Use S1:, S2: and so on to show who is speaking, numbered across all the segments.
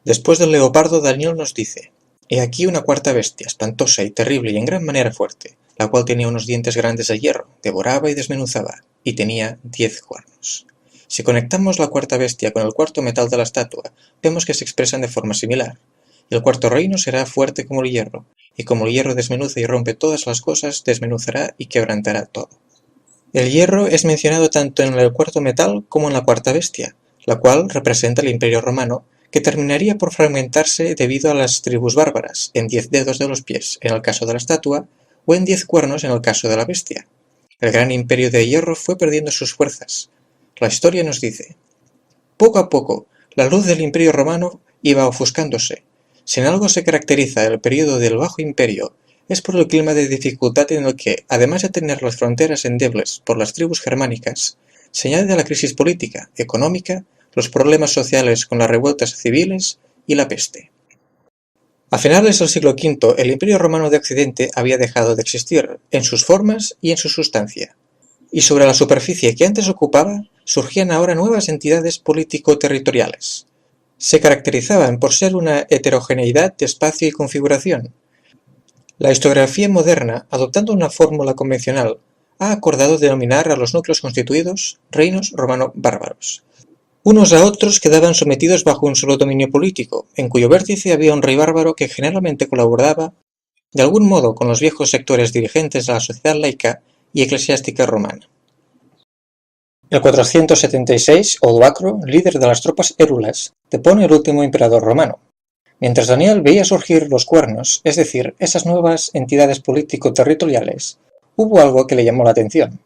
S1: Después del leopardo, Daniel nos dice: «He aquí una cuarta bestia, espantosa y terrible y en gran manera fuerte, la cual tenía unos dientes grandes de hierro, devoraba y desmenuzaba, y tenía 10 cuernos». Si conectamos la cuarta bestia con el cuarto metal de la estatua, vemos que se expresan de forma similar. Y el cuarto reino será fuerte como el hierro, y como el hierro desmenuza y rompe todas las cosas, desmenuzará y quebrantará todo. El hierro es mencionado tanto en el cuarto metal como en la cuarta bestia, la cual representa el Imperio Romano, que terminaría por fragmentarse debido a las tribus bárbaras, en 10 dedos de los pies en el caso de la estatua, o en 10 cuernos en el caso de la bestia. El gran imperio de hierro fue perdiendo sus fuerzas. La historia nos dice: poco a poco, la luz del Imperio Romano iba ofuscándose. Si en algo se caracteriza el período del Bajo Imperio, es por el clima de dificultad en el que, además de tener las fronteras endebles por las tribus germánicas, se añade la crisis política, económica, los problemas sociales con las revueltas civiles y la peste. A finales del siglo V, el Imperio Romano de Occidente había dejado de existir, en sus formas y en su sustancia. Y sobre la superficie que antes ocupaba, surgían ahora nuevas entidades político-territoriales. Se caracterizaban por ser una heterogeneidad de espacio y configuración. La historiografía moderna, adoptando una fórmula convencional, ha acordado denominar a los núcleos constituidos reinos romano-bárbaros. Unos a otros quedaban sometidos bajo un solo dominio político, en cuyo vértice había un rey bárbaro que generalmente colaboraba de algún modo con los viejos sectores dirigentes de la sociedad laica y eclesiástica romana. En el 476, Odoacro, líder de las tropas érulas, depone el último emperador romano. Mientras Daniel veía surgir los cuernos, es decir, esas nuevas entidades político-territoriales, hubo algo que le llamó la atención.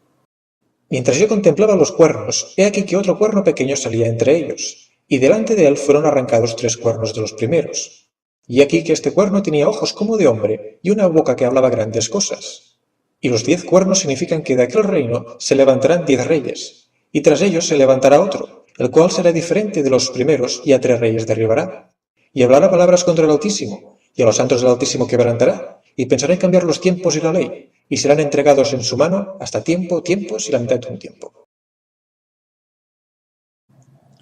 S1: Mientras yo contemplaba los cuernos, he aquí que otro cuerno pequeño salía entre ellos, y delante de él fueron arrancados 3 cuernos de los primeros. Y aquí que este cuerno tenía ojos como de hombre y una boca que hablaba grandes cosas. Y los 10 cuernos significan que de aquel reino se levantarán 10 reyes, y tras ellos se levantará otro, el cual será diferente de los primeros y a 3 reyes derribará. Y hablará palabras contra el Altísimo, y a los santos del Altísimo quebrantará, y pensará en cambiar los tiempos y la ley, y serán entregados en su mano hasta tiempos y la mitad de un tiempo.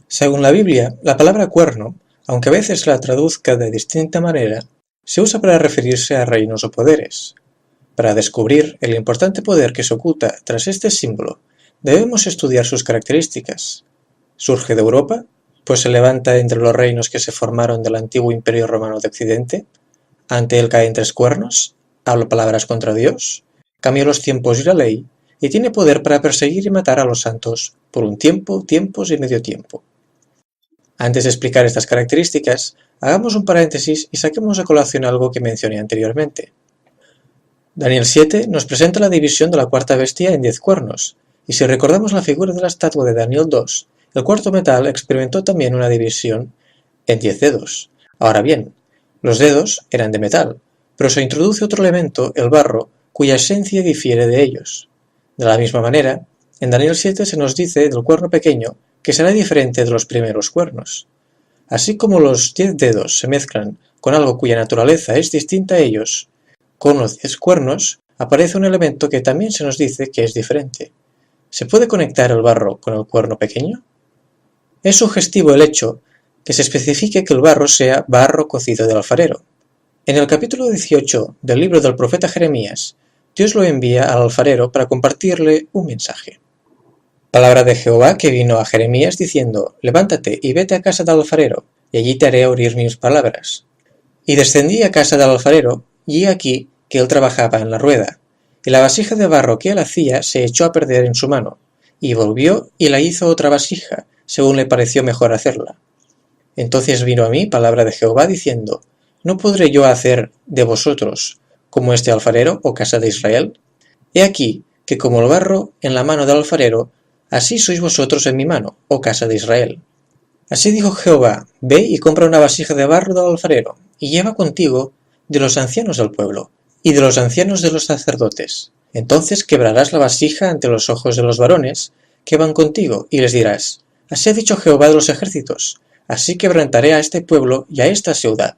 S1: Según la Biblia, la palabra cuerno, aunque a veces la traduzca de distinta manera, se usa para referirse a reinos o poderes. Para descubrir el importante poder que se oculta tras este símbolo, debemos estudiar sus características. ¿Surge de Europa, pues se levanta entre los reinos que se formaron del antiguo Imperio Romano de Occidente? ¿Ante él caen 3 cuernos? ¿Habla palabras contra Dios? ¿Cambia los tiempos y la ley? ¿Y tiene poder para perseguir y matar a los santos por un tiempo, tiempos y medio tiempo? Antes de explicar estas características, hagamos un paréntesis y saquemos a colación algo que mencioné anteriormente. Daniel 7 nos presenta la división de la cuarta bestia en 10 cuernos, y si recordamos la figura de la estatua de Daniel 2, el cuarto metal experimentó también una división en 10 dedos. Ahora bien, los dedos eran de metal, pero se introduce otro elemento, el barro, cuya esencia difiere de ellos. De la misma manera, en Daniel 7 se nos dice del cuerno pequeño que será diferente de los primeros cuernos. Así como los 10 dedos se mezclan con algo cuya naturaleza es distinta a ellos, con los 10 cuernos aparece un elemento que también se nos dice que es diferente. ¿Se puede conectar el barro con el cuerno pequeño? Es sugestivo el hecho que se especifique que el barro sea barro cocido del alfarero. En el capítulo 18 del libro del profeta Jeremías, Dios lo envía al alfarero para compartirle un mensaje. Palabra de Jehová que vino a Jeremías diciendo: levántate y vete a casa del alfarero, y allí te haré oír mis palabras. Y descendí a casa del alfarero, y he aquí que él trabajaba en la rueda, y la vasija de barro que él hacía se echó a perder en su mano, y volvió y la hizo otra vasija, según le pareció mejor hacerla. Entonces vino a mí palabra de Jehová diciendo: ¿no podré yo hacer de vosotros como este alfarero, oh casa de Israel? He aquí que como el barro en la mano del alfarero, así sois vosotros en mi mano, oh casa de Israel. Así dijo Jehová: ve y compra una vasija de barro del alfarero, y lleva contigo de los ancianos del pueblo, y de los ancianos de los sacerdotes. Entonces quebrarás la vasija ante los ojos de los varones que van contigo, y les dirás: así ha dicho Jehová de los ejércitos, así quebrantaré a este pueblo y a esta ciudad,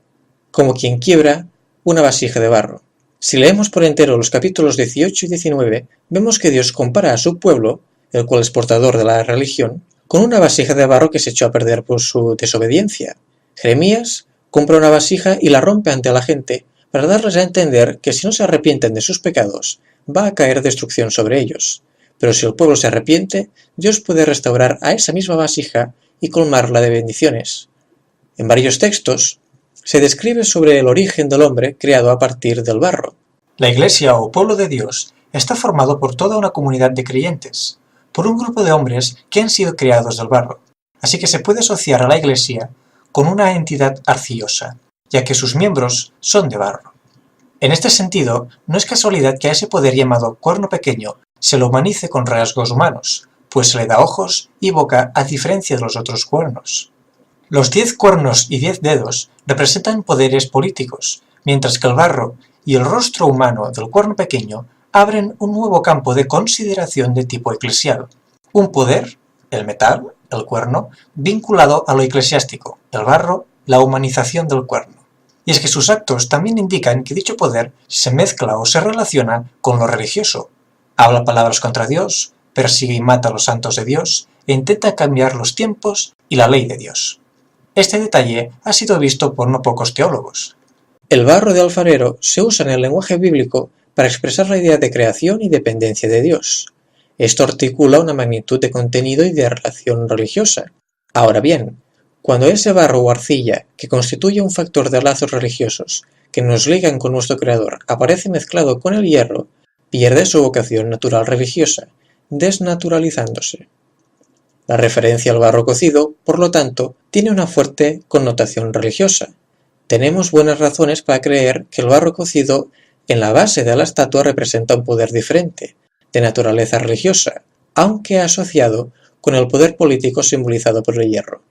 S1: como quien quiebra una vasija de barro. Si leemos por entero los capítulos 18 y 19, vemos que Dios compara a su pueblo, el cual es portador de la religión, con una vasija de barro que se echó a perder por su desobediencia. Jeremías compra una vasija y la rompe ante la gente para darles a entender que si no se arrepienten de sus pecados, va a caer destrucción sobre ellos. Pero si el pueblo se arrepiente, Dios puede restaurar a esa misma vasija y colmarla de bendiciones. En varios textos se describe sobre el origen del hombre creado a partir del barro.
S2: La Iglesia o pueblo de Dios está formado por toda una comunidad de creyentes, por un grupo de hombres que han sido creados del barro. Así que se puede asociar a la Iglesia con una entidad arcillosa, ya que sus miembros son de barro. En este sentido, no es casualidad que a ese poder llamado cuerno pequeño se lo humanice con rasgos humanos, pues se le da ojos y boca a diferencia de los otros cuernos. Los 10 cuernos y 10 dedos representan poderes políticos, mientras que el barro y el rostro humano del cuerno pequeño abren un nuevo campo de consideración de tipo eclesial. Un poder, el metal, el cuerno, vinculado a lo eclesiástico, el barro, la humanización del cuerno. Y es que sus actos también indican que dicho poder se mezcla o se relaciona con lo religioso. Habla palabras contra Dios, persigue y mata a los santos de Dios e intenta cambiar los tiempos y la ley de Dios. Este detalle ha sido visto por no pocos teólogos.
S1: El barro de alfarero se usa en el lenguaje bíblico para expresar la idea de creación y dependencia de Dios. Esto articula una magnitud de contenido y de relación religiosa. Ahora bien, cuando ese barro o arcilla, que constituye un factor de lazos religiosos que nos ligan con nuestro Creador, aparece mezclado con el hierro, pierde su vocación natural religiosa, desnaturalizándose. La referencia al barro cocido, por lo tanto, tiene una fuerte connotación religiosa. Tenemos buenas razones para creer que el barro cocido en la base de la estatua representa un poder diferente, de naturaleza religiosa, aunque asociado con el poder político simbolizado por el hierro.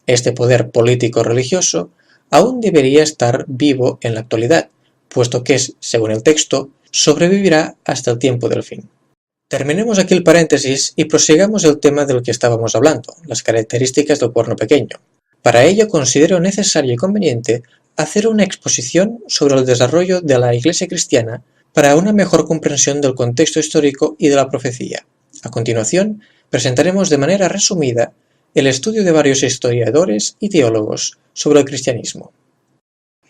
S1: Este poder político-religioso aún debería estar vivo en la actualidad, puesto que, según el texto, sobrevivirá hasta el tiempo del fin. Terminemos aquí el paréntesis y prosigamos el tema del que estábamos hablando, las características del cuerno pequeño. Para ello considero necesario y conveniente hacer una exposición sobre el desarrollo de la Iglesia cristiana para una mejor comprensión del contexto histórico y de la profecía. A continuación, presentaremos de manera resumida el estudio de varios historiadores y teólogos sobre el cristianismo.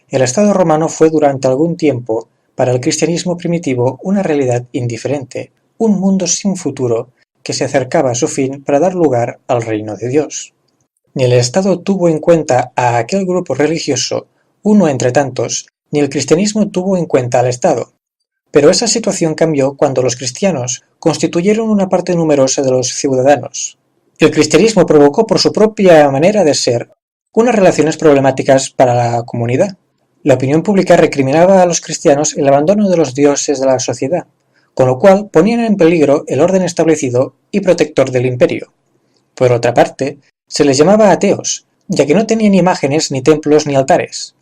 S1: El Estado romano fue durante algún tiempo para el cristianismo primitivo una realidad indiferente, un mundo sin futuro que se acercaba a su fin para dar lugar al reino de Dios. Ni el Estado tuvo en cuenta a aquel grupo religioso, uno entre tantos, ni el cristianismo tuvo en cuenta al Estado. Pero esa situación cambió cuando los cristianos constituyeron una parte numerosa de los ciudadanos. El cristianismo provocó por su propia manera de ser unas relaciones problemáticas para la comunidad. La opinión pública recriminaba a los cristianos el abandono de los dioses de la sociedad, con lo cual ponían en peligro el orden establecido y protector del imperio. Por otra parte, se les llamaba ateos, ya que no tenían imágenes, ni templos, ni altares.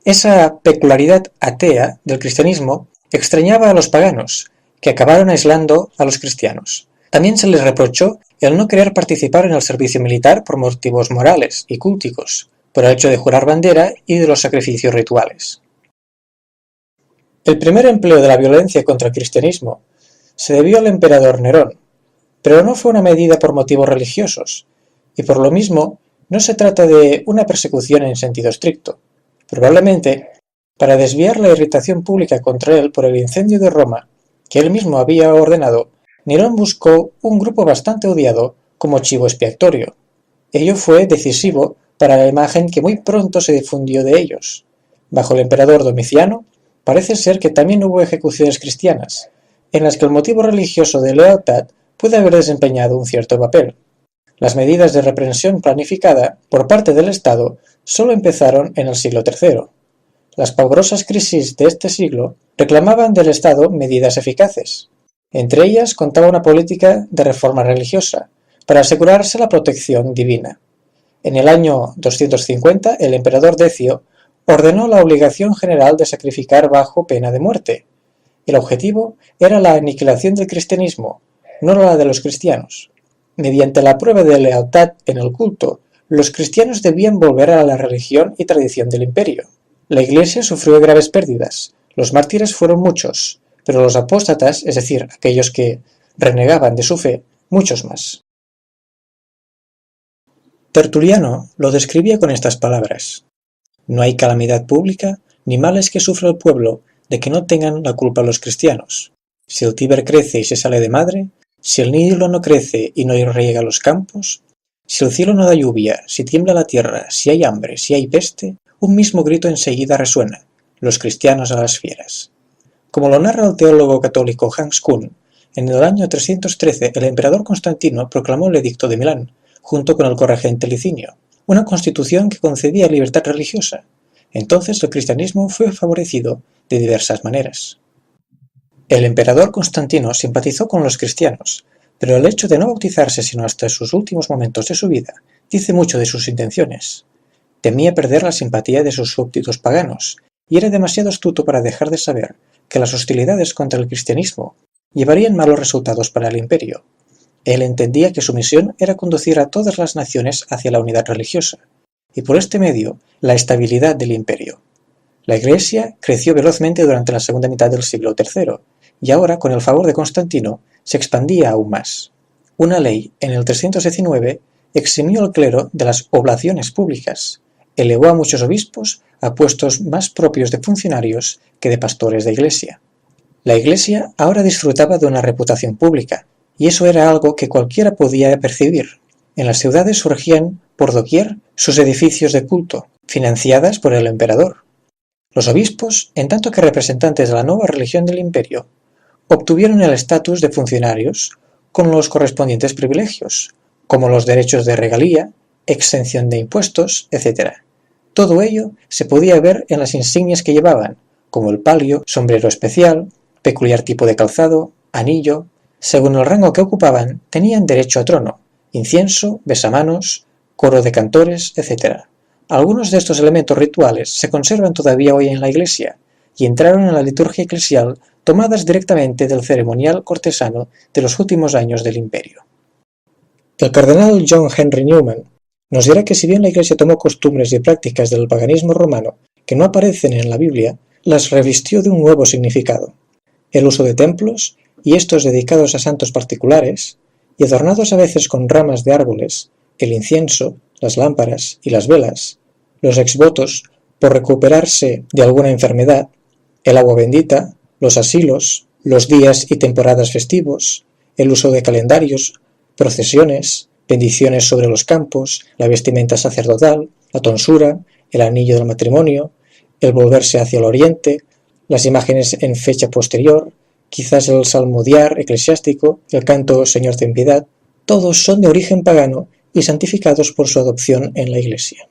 S1: Esa peculiaridad atea del cristianismo extrañaba a los paganos, que acabaron aislando a los cristianos. También se les reprochó el no querer participar en el servicio militar por motivos morales y cúlticos, por el hecho de jurar bandera y de los sacrificios rituales. El primer empleo de la violencia contra el cristianismo se debió al emperador Nerón, pero no fue una medida por motivos religiosos, y por lo mismo no se trata de una persecución en sentido estricto. Probablemente, para desviar la irritación pública contra él por el incendio de Roma, que él mismo había ordenado, Nerón buscó un grupo bastante odiado como chivo expiatorio. Ello fue decisivo para la imagen que muy pronto se difundió de ellos. Bajo el emperador Domiciano, parece ser que también hubo ejecuciones cristianas, en las que el motivo religioso de lealtad puede haber desempeñado un cierto papel. Las medidas de reprensión planificada por parte del Estado solo empezaron en el siglo III. Las pavorosas crisis de este siglo reclamaban del Estado medidas eficaces. Entre ellas contaba una política de reforma religiosa, para asegurarse la protección divina. En el año 250, el emperador Decio ordenó la obligación general de sacrificar bajo pena de muerte. El objetivo era la aniquilación del cristianismo, no la de los cristianos. Mediante la prueba de lealtad en el culto, los cristianos debían volver a la religión y tradición del imperio. La Iglesia sufrió graves pérdidas, los mártires fueron muchos, pero los apóstatas, es decir, aquellos que renegaban de su fe, muchos más. Tertuliano lo describía con estas palabras: No hay calamidad pública ni males que sufra el pueblo de que no tengan la culpa los cristianos. Si el Tíber crece y se sale de madre, si el Nilo no crece y no riega los campos, si el cielo no da lluvia, si tiembla la tierra, si hay hambre, si hay peste, un mismo grito enseguida resuena: los cristianos a las fieras. Como lo narra el teólogo católico Hans Kuhn, en el año 313 el emperador Constantino proclamó el Edicto de Milán, junto con el corregente Licinio, una constitución que concedía libertad religiosa. Entonces el cristianismo fue favorecido de diversas maneras. El emperador Constantino simpatizó con los cristianos, pero el hecho de no bautizarse sino hasta sus últimos momentos de su vida dice mucho de sus intenciones. Temía perder la simpatía de sus súbditos paganos, y era demasiado astuto para dejar de saber que las hostilidades contra el cristianismo llevarían malos resultados para el imperio. Él entendía que su misión era conducir a todas las naciones hacia la unidad religiosa, y por este medio la estabilidad del imperio. La Iglesia creció velozmente durante la segunda mitad del siglo III, y ahora, con el favor de Constantino, se expandía aún más. Una ley, en el 319, eximió al clero de las oblaciones públicas, elevó a muchos obispos a puestos más propios de funcionarios que de pastores de iglesia. La Iglesia ahora disfrutaba de una reputación pública, y eso era algo que cualquiera podía percibir. En las ciudades surgían por doquier sus edificios de culto, financiadas por el emperador. Los obispos, en tanto que representantes de la nueva religión del imperio, obtuvieron el estatus de funcionarios con los correspondientes privilegios, como los derechos de regalía, exención de impuestos, etc. Todo ello se podía ver en las insignias que llevaban, como el palio, sombrero especial, peculiar tipo de calzado, anillo. Según el rango que ocupaban, tenían derecho a trono, incienso, besamanos, coro de cantores, etc. Algunos de estos elementos rituales se conservan todavía hoy en la Iglesia y entraron en la liturgia eclesial tomadas directamente del ceremonial cortesano de los últimos años del imperio. El cardenal John Henry Newman nos dirá que si bien la Iglesia tomó costumbres y prácticas del paganismo romano que no aparecen en la Biblia, las revistió de un nuevo significado. El uso de templos, y estos dedicados a santos particulares, y adornados a veces con ramas de árboles, el incienso, las lámparas y las velas, los exvotos por recuperarse de alguna enfermedad, el agua bendita, los asilos, los días y temporadas festivos, el uso de calendarios, procesiones, bendiciones sobre los campos, la vestimenta sacerdotal, la tonsura, el anillo del matrimonio, el volverse hacia el oriente, las imágenes en fecha posterior, quizás el salmodiar eclesiástico, el canto Señor ten piedad, todos son de origen pagano y santificados por su adopción en la Iglesia.